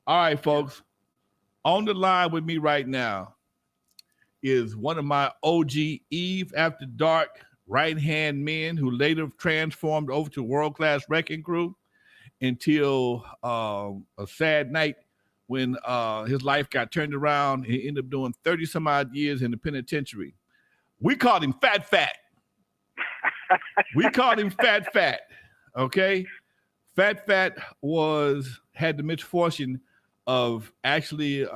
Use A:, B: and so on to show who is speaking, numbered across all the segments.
A: All right, folks. On the line with me right now is one of my OG Eve After Dark right hand men who later transformed over to World Class Wrecking Crew until a sad night when his life got turned around. He ended up doing 30 some odd years in the penitentiary. We called him Phat Phat. We called him Phat Phat. Okay? Phat Phat had the misfortune of actually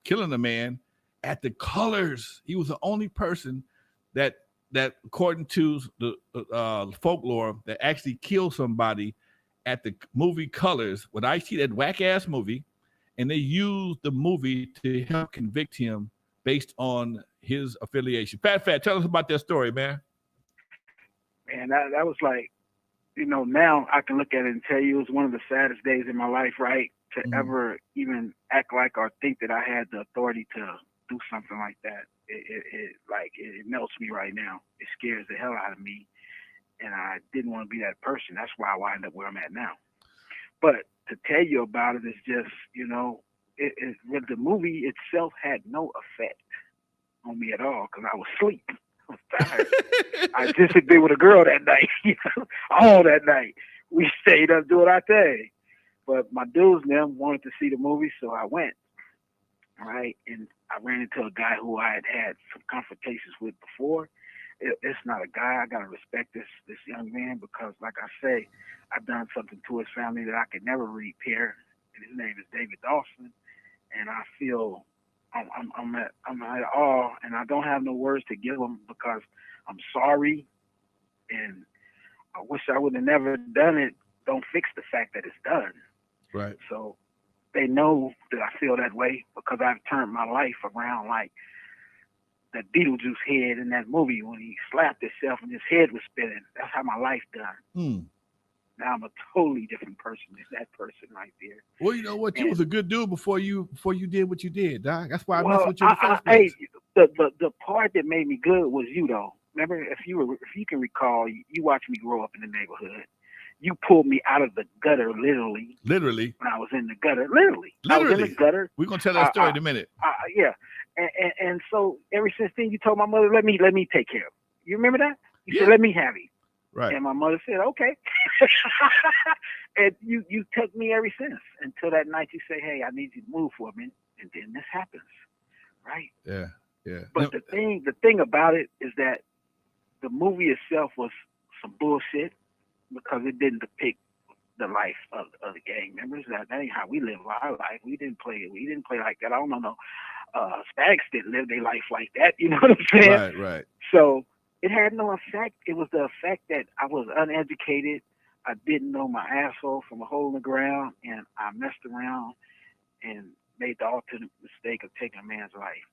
A: killing a man at the Colors. He was the only person that according to the folklore, that actually killed somebody at the movie Colors. When I see that whack ass movie, and they used the movie to help convict him based on his affiliation. Phat Phat, tell us about that story, man.
B: Man, that was like, now I can look at it and tell you it was one of the saddest days in my life, right? To ever even act like or think that I had the authority to do something like that. It melts me right now. It scares the hell out of me. And I didn't want to be that person. That's why I wind up where I'm at now. But to tell you about it is just, the movie itself had no effect on me at all because I was asleep. I was tired. I just had been with a girl that night, all that night. We stayed up doing our thing. But my dudes and them wanted to see the movie, so I went. All right. And I ran into a guy who I had some confrontations with before. It's not a guy. I got to respect this young man because, like I say, I've done something to his family that I could never repair. And his name is David Dawson. And I feel I'm at awe, and I don't have no words to give him because I'm sorry, and I wish I would have never done it. Don't fix the fact that it's done.
A: Right.
B: So they know that I feel that way because I've turned my life around like that Beetlejuice head in that movie when he slapped himself and his head was spinning. That's how my life done. Now I'm a totally different person than that person right there.
A: Well, you know what? You was a good dude before you did what you did, Doc. That's why I messed with you in the first place.
B: The part that made me good was you, though. Remember, if you can recall, you watched me grow up in the neighborhood. You pulled me out of the gutter, literally.
A: Literally.
B: When I was in the gutter, literally. I was in the gutter.
A: We're gonna tell that story in a minute.
B: Yeah, and so ever since then, you told my mother, let me take care of him. You remember that? You said, let me have him.
A: Right.
B: And my mother said, okay. And you took me ever since until that night you say, hey, I need you to move for a minute. And then this happens. Right?
A: Yeah. Yeah.
B: But the thing about it is that the movie itself was some bullshit because it didn't depict the life of the gang members. That ain't how we live our life. We didn't play like that. I don't know. Stags didn't live their life like that. You know what I'm saying?
A: Right.
B: So it had no effect. It was the effect that I was uneducated. I didn't know my asshole from a hole in the ground, and I messed around and made the ultimate mistake of taking a man's life.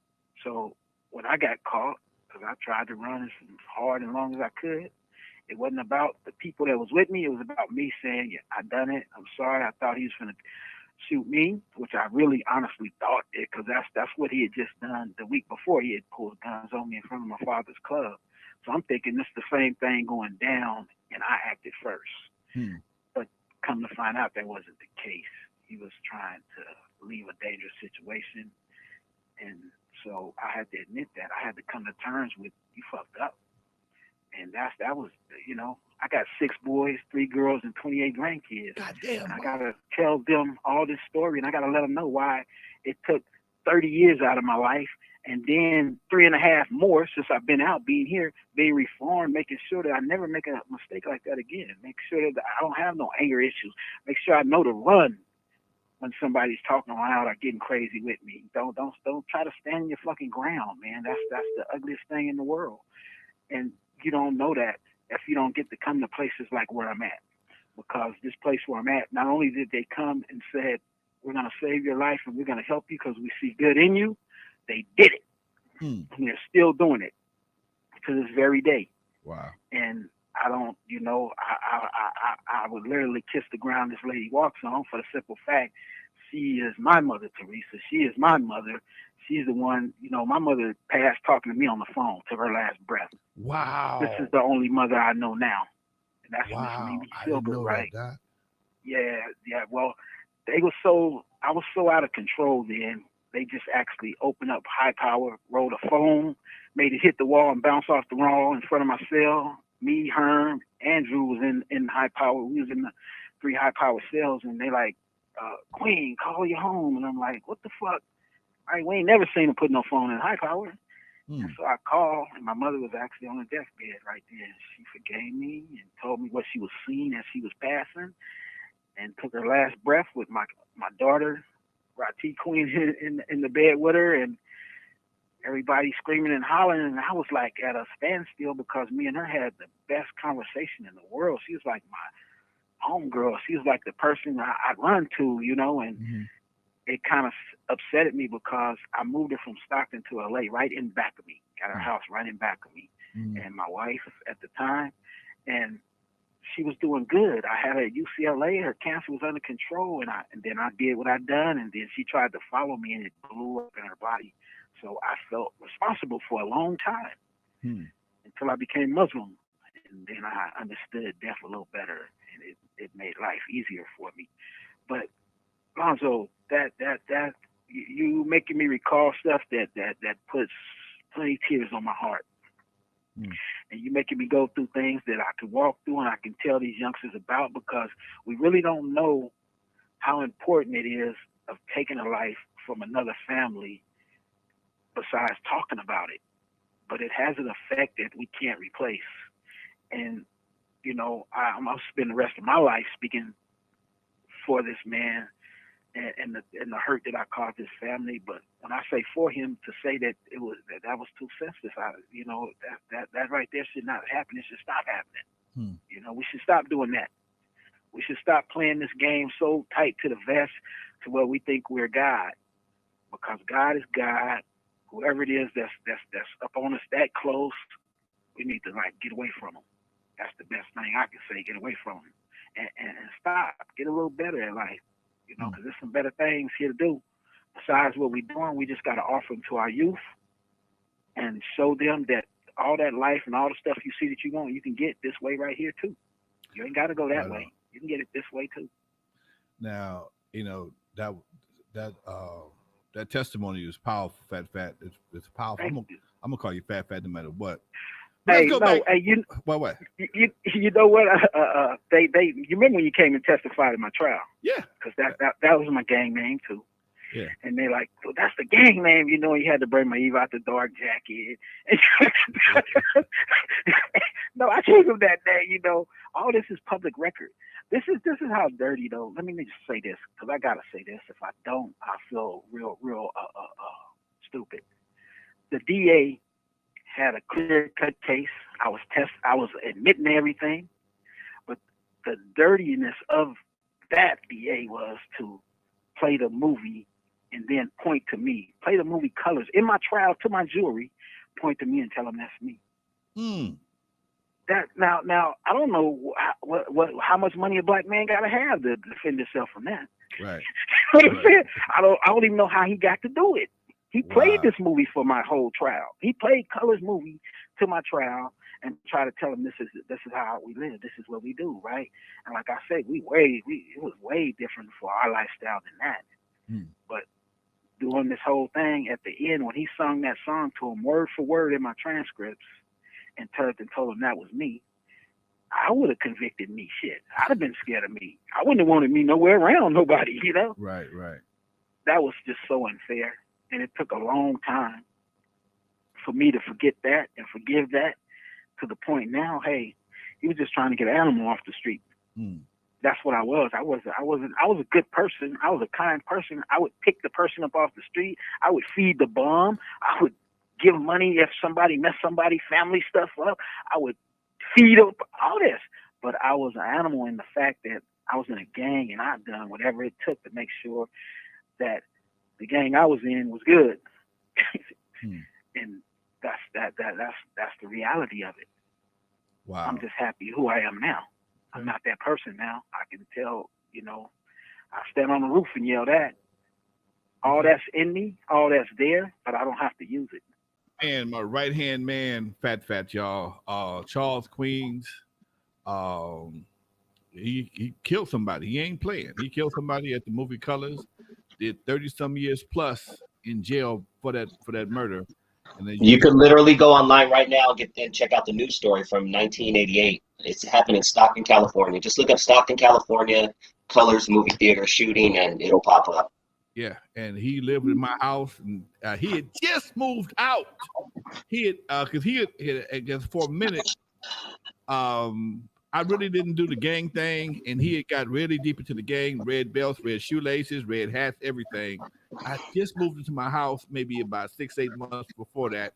B: So when I got caught, because I tried to run as hard and long as I could, it wasn't about the people that was with me. It was about me saying, yeah, I done it. I'm sorry. I thought he was going to shoot me, which I really honestly thought it, because that's what he had just done the week before. He had pulled guns on me in front of my father's club. So I'm thinking this is the same thing going down, and I acted first. But come to find out that wasn't the case. He was trying to leave a dangerous situation. And so I had to admit that. I had to come to terms with, you fucked up. And that was, I got 6 boys, 3 girls, and 28 grandkids.
A: Goddamn.
B: I got to tell them all this story, and I got to let them know why it took 30 years out of my life, and then 3.5 more since I've been out, being here, being reformed, making sure that I never make a mistake like that again. Make sure that I don't have no anger issues. Make sure I know to run when somebody's talking loud or getting crazy with me. Don't try to stand your fucking ground, man. That's the ugliest thing in the world. And you don't know that if you don't get to come to places like where I'm at. Because this place where I'm at, not only did they come and said, we're going to save your life and we're going to help you because we see good in you, they did it. And they're still doing it to this very day.
A: Wow.
B: And I don't, I would literally kiss the ground this lady walks on for the simple fact she is my mother, Teresa. She is my mother. She's the one, my mother passed talking to me on the phone to her last breath.
A: Wow.
B: This is the only mother I know now. And that's
A: wow.
B: Miss Mimi Silver, right?
A: That,
B: yeah. Well, I was so out of control then. They just actually opened up high power, rolled a phone, made it hit the wall and bounce off the wall in front of my cell. Me, Herm, Andrew was in high power. We was in the 3 high power cells, and they like, Queen, call your home. And I'm like, what the fuck? We ain't never seen him put no phone in high power. And so I called, and my mother was actually on the deathbed right there. She forgave me and told me what she was seeing as she was passing, and took her last breath with my daughter, Rati Queen, in the bed with her, and everybody screaming and hollering. And I was like at a standstill because me and her had the best conversation in the world. She was like my homegirl. She was like the person I'd run to, and it kind of upsetted me because I moved her from Stockton to LA right in back of me, got her house right in back of me, and my wife at the time, and she was doing good. I had her at UCLA. Her cancer was under control, and then I did what I'd done, and then she tried to follow me, and it blew up in her body. So I felt responsible for a long time until I became Muslim, and then I understood death a little better, and it made life easier for me. But Lonzo, that you making me recall stuff that puts plenty of tears on my heart. And you making me go through things that I can walk through and I can tell these youngsters about, because we really don't know how important it is of taking a life from another family besides talking about it. But it has an effect that we can't replace. And, I'm going to spend the rest of my life speaking for this man and the hurt that I caused his family. But when I say for him, to say that that was too sensitive, that right there should not happen. It should stop happening. We should stop doing that. We should stop playing this game so tight to the vest to where we think we're God, because God is God. Whoever it is that's up on us that close, we need to get away from them. That's the best thing I can say. Get away from them and stop. Get a little better at life. Because there's some better things here to do. Besides what we're doing, we just got to offer them to our youth and show them that all that life and all the stuff you see that you want, you can get this way right here too. You ain't got to go that way. You can get it this way too.
A: Now, that testimony is powerful, Phat Phat. It's powerful. I'm gonna call you Phat Phat no matter what.
B: Let's go back.
A: What?
B: You know what? They you remember when you came and testified in my trial?
A: Yeah.
B: Because that was my gang name too.
A: Yeah.
B: And they like, well, that's the gang name, you had to bring my Eve out the dark jacket. No, I gave him that name, All this is public record. This is how dirty though. Let me just say this, because I gotta say this. If I don't, I feel real stupid. The DA had a clear-cut case. I was admitting everything, but the dirtiness of that DA was to play the movie and then point to me, play the movie colors in my trial to my jury, point to me and tell them that's me. That now I don't know how much money a black man got to have to defend himself from that.
A: Right.
B: What I'm saying? I don't even know how he got to do it. He played this movie for my whole trial. He played Colors movie to my trial and tried to tell him this is how we live. This is what we do, right? And like I said, it was way different for our lifestyle than that. But doing this whole thing at the end, when he sung that song to him word for word in my transcripts and told him that was me, I would have convicted me. Shit, I'd have been scared of me. I wouldn't have wanted me nowhere around nobody,
A: Right.
B: That was just so unfair. And it took a long time for me to forget that and forgive that, to the point now, hey, he was just trying to get an animal off the street. That's what I was. I was a good person. I was a kind person. I would pick the person up off the street. I would feed the bum. I would give money if somebody messed somebody family stuff up. I would feed up, all this. But I was an animal in the fact that I was in a gang and I'd done whatever it took to make sure that the gang I was in was good. And that's the reality of it.
A: Wow.
B: I'm just happy who I am now. I'm not that person now. I can tell, I stand on the roof and yell that. All that's in me, all that's there, but I don't have to use it.
A: And my right-hand man, Phat Phat, y'all. Charles Queens. he killed somebody. He ain't playing. He killed somebody at the movie Colors. Did 30-some years plus in jail for that murder. And then
C: You could literally go online right now and check out the news story from 1988. It's happened in Stockton, California. Just look up Stockton, California, Colors movie theater shooting, and it'll pop up.
A: Yeah, and he lived in my house, and he had just moved out. He had because he had I guess for a minute. I really didn't do the gang thing, and he had got really deep into the gang. Red belts, red shoelaces, red hats, everything. I just moved into my house maybe about 6-8 months before that,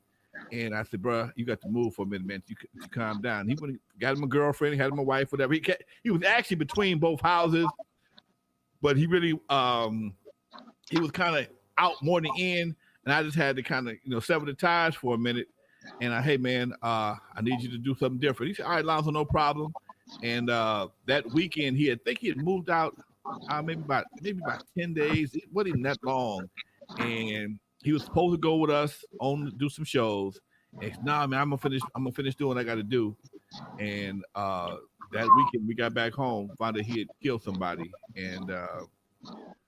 A: and I said, "Bro, you got to move for a minute, man. You calm down." He got him a girlfriend, he had him a wife, whatever. He was actually between both houses, but he really he was kind of out more than in, and I just had to kind of sever the ties for a minute. And hey man, I need you to do something different. He said, "All right, Lonzo, no problem." And that weekend, he had moved out maybe about 10 days. It wasn't even that long, and he was supposed to go with us do some shows. And nah, man, I'm gonna finish doing what I got to do. And that weekend, we got back home, found out he had killed somebody. And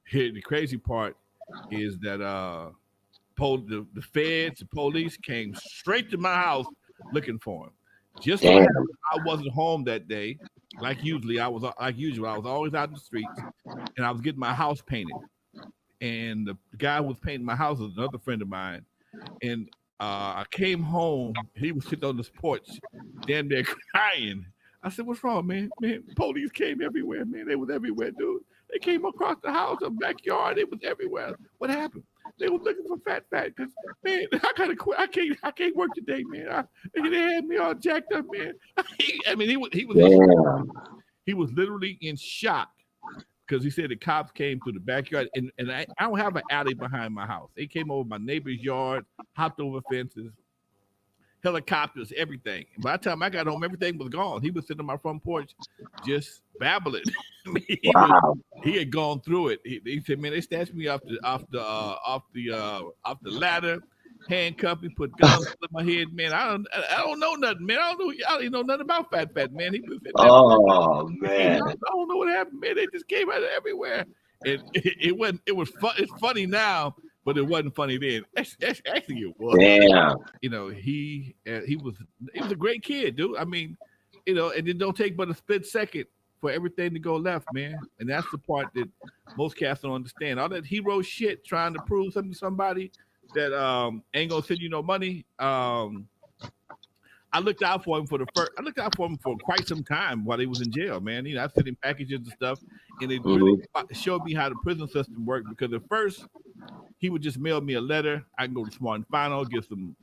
A: here, the crazy part is that the feds, the police came straight to my house looking for him. Just so I wasn't home that day, like usual. I was always out in the streets, and I was getting my house painted. And the guy who was painting my house was another friend of mine. And I came home. He was sitting on this porch, damn near crying. I said, "What's wrong, man? Man, police came everywhere, man. They was everywhere, dude. They came across the house, the backyard. It was everywhere. What happened? They were looking for Phat Phat. Cause man, I gotta quit. I can't work today, man. They had me all jacked up, man." He was literally in shock because he said the cops came through the backyard, and I don't have an alley behind my house. They came over my neighbor's yard, hopped over fences, helicopters, everything. By the time I got home, everything was gone. He was sitting on my front porch, just babbling. He had gone through it. He said, "Man, they snatched me off the ladder, handcuffed me, put guns in my head, man. I don't know nothing, man. I don't know nothing about Phat Phat, man." He was
C: man,
A: I don't know what happened, man. They just came out of everywhere. And it wasn't. It was fun. It's funny now, but it wasn't funny then. Actually, it was.
C: Yeah.
A: He was a great kid, dude. I mean, and it don't take but a split second for everything to go left, man. And that's the part that most cats don't understand. All that hero shit trying to prove something to somebody that ain't gonna send you no money. I looked out for him for quite some time while he was in jail, man. I sent him packages and stuff, and it really showed me how the prison system worked. Because at first, he would just mail me a letter. I can go to Smart and Final, get some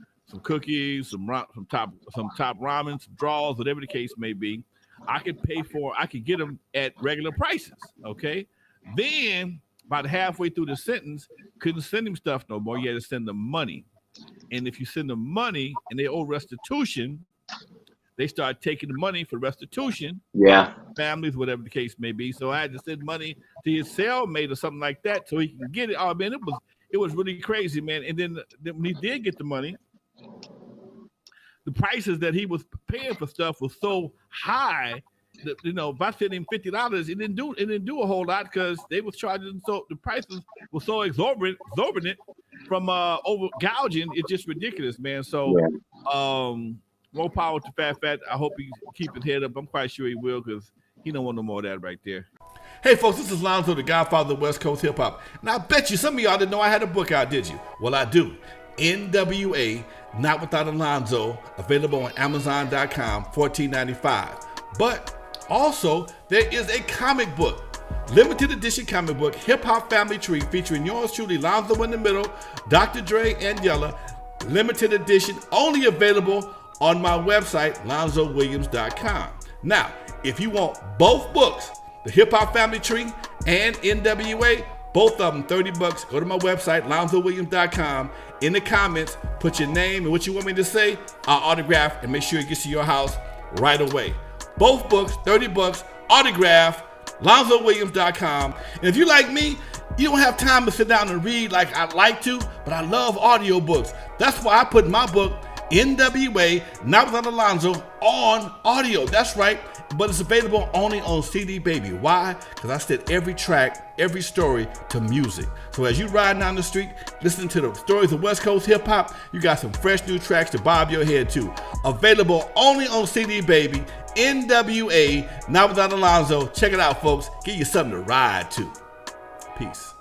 A: cookies, some top ramen, some draws, whatever the case may be. I could get them at regular prices. Okay, then about halfway through the sentence, couldn't send him stuff no more. You had to send them money. And if you send them money and they owe restitution, they start taking the money for restitution.
C: Yeah.
A: Families, whatever the case may be. So I had to send money to his cellmate or something like that so he can get it. Oh man, it was really crazy, man. And then when he did get the money, the prices that he was paying for stuff was so high that, if I sent him $50, it didn't do a whole lot because they was charging, so the prices were so exorbitant from over gouging. It's just ridiculous, man. So more power to Phat Phat. I hope he keep his head up. I'm quite sure he will because he don't want no more of that right there. Hey folks, this is Lonzo, the Godfather of West Coast hip hop. And I bet you some of y'all didn't know I had a book out, did you? Well, I do. NWA, Not Without Alonzo, available on Amazon.com, $14.95. But also, there is a comic book, limited edition comic book, Hip Hop Family Tree, featuring yours truly, Lonzo in the middle, Dr. Dre, and Yella. Limited edition, only available on my website, LonzoWilliams.com. Now, if you want both books, the Hip Hop Family Tree and NWA, both of them $30. Go to my website, LonzoWilliams.com. In the comments, put your name and what you want me to say. I'll autograph and make sure it gets to your house right away. Both books, $30, autograph, LonzoWilliams.com. And if you like me, you don't have time to sit down and read like I'd like to, but I love audiobooks. That's why I put my book, NWA, Not Without Alonzo, on audio. That's right. but it's available only on CD Baby. Why? Because I set every track, every story to music. So as you ride down the street, listening to the stories of West Coast hip hop, you got some fresh new tracks to bob your head to. Available only on CD Baby. NWA, Not Without Alonzo. Check it out, folks. Give you something to ride to. Peace.